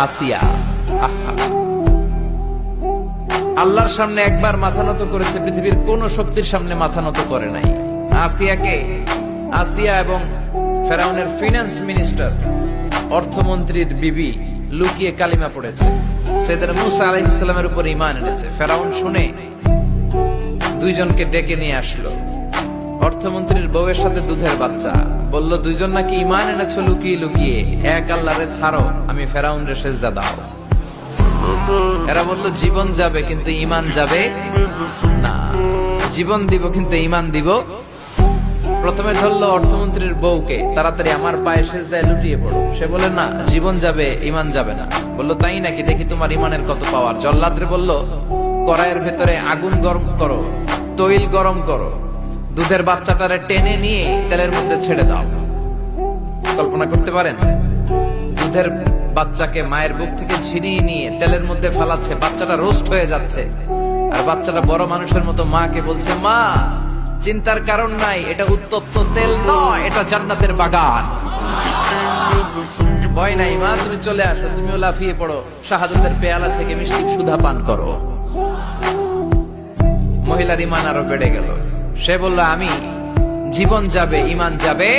আসিয়া আহা, আল্লাহর সামনে একবার মাথা নত করেছে, পৃথিবীর কোন শক্তির সামনে মাথা নত করে নাই। আসিয়া এবং ফেরাউনের ফিনান্স মিনিস্টার, অর্থমন্ত্রীর বিবি লুকিয়ে কালিমা পড়েছে, সাইয়েদনা মূসা আলাইহিস সালামের উপর ঈমান এনেছে। ফেরাউন শুনে দুইজনকে ডেকে নিয়ে আসলো। অর্থমন্ত্রীর বউয়ের সাথে দুধের বাচ্চা, বলল দুইজন নাকি ঈমান এনেছো লুকিয়ে লুকিয়ে, এক আল্লাহরে ছাড়ো, আমি ফেরাউনরে সেজদা দাও। এরা বলল জীবন যাবে কিন্তু ঈমান যাবে না, জীবন দিব কিন্তু ঈমান দিব। প্রথমে ধরলো অর্থমন্ত্রীর বউকে, তাড়াতাড়ি আমার পায়ে সেজদায় লুটিয়ে পড়ো। সে বলে না, জীবন যাবে ঈমান যাবে না। বললো তাই নাকি, দেখি তোমার ঈমানের কত পাওয়ার। জল্লাদরে বলল কড়াইয়ের ভেতরে আগুন গরম করো, তৈল গরম করো, দুধের বাচ্চাটারে টেনে নিয়ে তেলের মধ্যে ছেড়ে দাও। কল্পনা করতে পারেন, দুধের বাচ্চাকে মায়ের বুক থেকে ছিনিয়ে নিয়ে তেলের মধ্যে ফেলাচ্ছে, বাচ্চাটা রোস্ট হয়ে যাচ্ছে, আর বাচ্চাটা বড় মানুষের মতো মাকে বলছে, মা চিন্তার কারণ নাই, এটা উত্তপ্ত তেল নয়, এটা জান্নাতের বাগান। ভয় নাই মা, তুমি চলে আসো, তুমিও লাফিয়ে পড়ো, শাহাদাতের পেয়ালা থেকে মিষ্টি সুধা পান করো। মহিলার ঈমান আরো বেড়ে গেল। সে বলল আমি, জীবন যাবে ঈমান যাবে।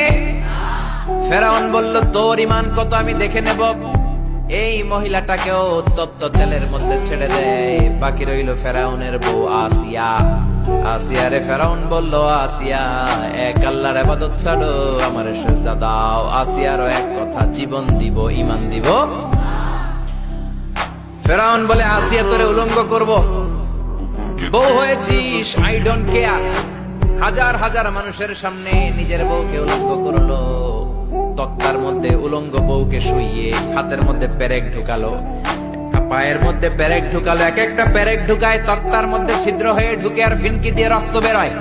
ফেরাউন বলল তোর ঈমান কত আমি দেখে নেব। এই মহিলাটাকেও উত্তপ্ত তেলের মধ্যে ছেড়ে দেয়। বাকি রইল ফেরাউনের বউ আসিয়া। আসিয়ারে ফেরাউন বলল, আসিয়া এক আল্লাহর ইবাদত ছাড়ো, আমারে সেজদা দাও। আসিয়ারও এক কথা, জীবন দিব ঈমান দিব। ফেরাউন বলে, আসিয়া তোরে উলঙ্গ করব, বউ হয়েছিস, আই ডোন্ট কেয়ার। হাজার হাজার মানুষের সামনে নিজের বউকে উলঙ্গ করলো। তক্তার মধ্যে উলঙ্গ বউকে শুইয়ে হাতের মধ্যে পেরেক ঢুকালো, পায়ের মধ্যে পেরেক ঢুকালো। এক একটা পেরেক ঢুকায় তক্তার মধ্যে ছিদ্র হয়ে ঢুকে আর ফিনকি দিয়ে রক্ত বেরোয়।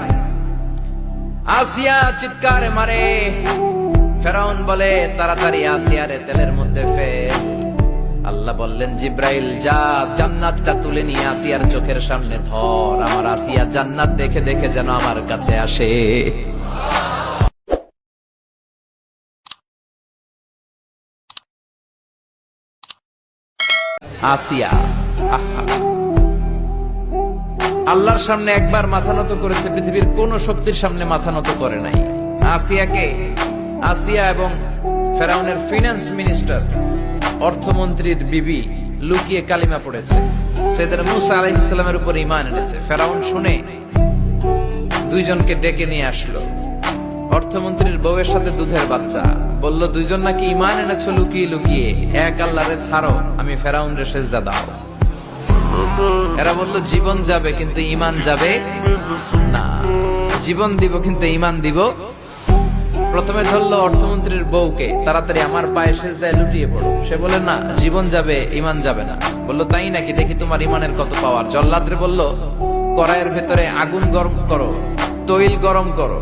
আসিয়া চিৎকার মারে। ফেরাউন বলে তাড়াতাড়ি আসিয়ারে তেলের মধ্যে ফেল। আল্লাহ বললেন জিব্রাইল যা, জান্নাতটা তুলে নিয়ে আসিয়ার চোখের সামনে ধর। আমার আসিয়া জান্নাত দেখে দেখে যেন আমার কাছে আসে। আসিয়া আহা, আল্লাহর সামনে একবার মাথা নত করেছে, পৃথিবীর কোন শক্তির সামনে মাথা নত করে নাই। আসিয়া এবং ফেরাউনের ফিনান্স মিনিস্টার, অর্থমন্ত্রীর বিবি লুকিয়ে কালিমা পড়েছে, সাইয়েদনা মূসা আলাইহিস সালামের উপর ঈমান এনেছে। ফেরাউন শুনে দুইজনকে ডেকে নিয়ে আসলো। অর্থমন্ত্রীর বউয়ের সাথে দুধের বাচ্চা, বলল দুইজন নাকি ঈমান এনেছো লুকিয়ে লুকিয়ে, এক আল্লাহরে ছাড়ো, আমি ফেরাউনরে সেজদা দাও। এরা বলল জীবন যাবে কিন্তু ঈমান যাবে না, জীবন দিব কিন্তু ঈমান দিব। প্রথমে ধরলো অর্থমন্ত্রীর বউকে, তাড়াতাড়ি আমার পায়ে সেজদায় লুটিয়ে পড়ো। সে বলে না, জীবন যাবে ঈমান যাবে না। বললো তাই নাকি, দেখি তোমার ঈমানের কত পাওয়ার। জল্লাদরে বলল কড়াইয়ের ভেতরে আগুন গরম করো, তৈল গরম করো,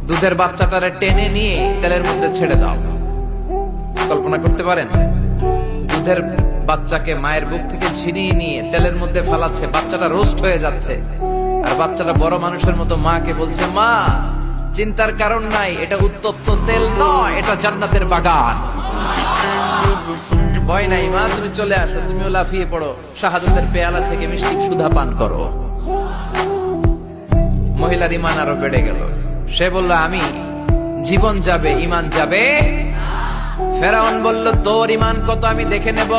দুধের বাচ্চাটারে টেনে নিয়ে তেলের মধ্যে ছেড়ে দাও। কল্পনা করতে পারেন, দুধের বাচ্চাকে মায়ের বুক থেকে ছিনিয়ে নিয়ে তেলের মধ্যে ফেলাচ্ছে, বাচ্চাটা রোস্ট হয়ে যাচ্ছে, আর বাচ্চাটা বড় মানুষের মতো মাকে বলছে, মা চিন্তার কারণ নাই, এটা উত্তপ্ত তেল নয়, এটা জান্নাতের বাগান। ভয় নাই মা, তুমি চলে আসো, তুমিও লাফিয়ে পড়ো, শাহাদাতের পেয়ালা থেকে মিষ্টি সুধা পান করো। মহিলার ঈমান আরো বেড়ে গেল। সে বলল আমি, জীবন যাবে ঈমান যাবে। ফেরাউন বলল তোর ঈমান কত আমি দেখে নেব।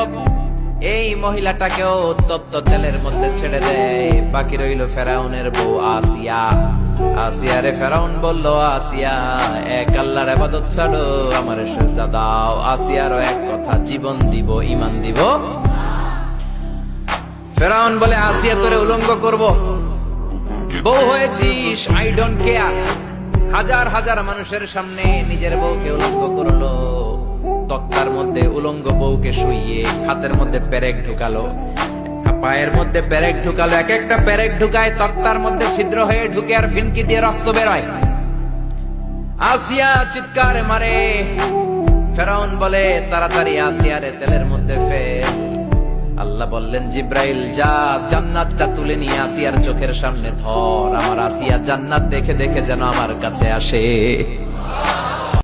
এই মহিলাটাকেও উত্তপ্ত তেলের মধ্যে ছেড়ে দেয়। বাকি রইল ফেরাউনের বউ আসিয়া। আসিয়ারে ফেরাউন বলল, আসিয়া এক আল্লাহর ইবাদত ছাড়ো, আমারে সেজদা দাও। আসিয়ারও এক কথা, জীবন দিব ঈমান দিব। ফেরাউন বলে, আসিয়া তোরে উলঙ্গ করব, বউ হয়েছিস, আই ডোন্ট কেয়ার। হাজার হাজার মানুষের সামনে নিজের বউকে উলঙ্গ করলো। তক্তার মধ্যে উলঙ্গ বউকে শুইয়ে হাতের মধ্যে পেরেক ঢুকালো, পায়ের মধ্যে পেরেক ঢুকালো। এক একটা পেরেক ঢুকায় তক্তার মধ্যে ছিদ্র হয়ে ঢুকে আর ফিনকি দিয়ে রক্ত বেরোয়। আসিয়া চিৎকার মারে। ফেরাউন বলে তাড়াতাড়ি আসিয়ারে তেলের মধ্যে ফেল। আল্লাহ বললেন জিব্রাইল যা, জান্নাতটা তুলে নিয়ে আসিয়ার চোখের সামনে ধর। আমার আসিয়া জান্নাত দেখে দেখে যেন আমার কাছে আসে।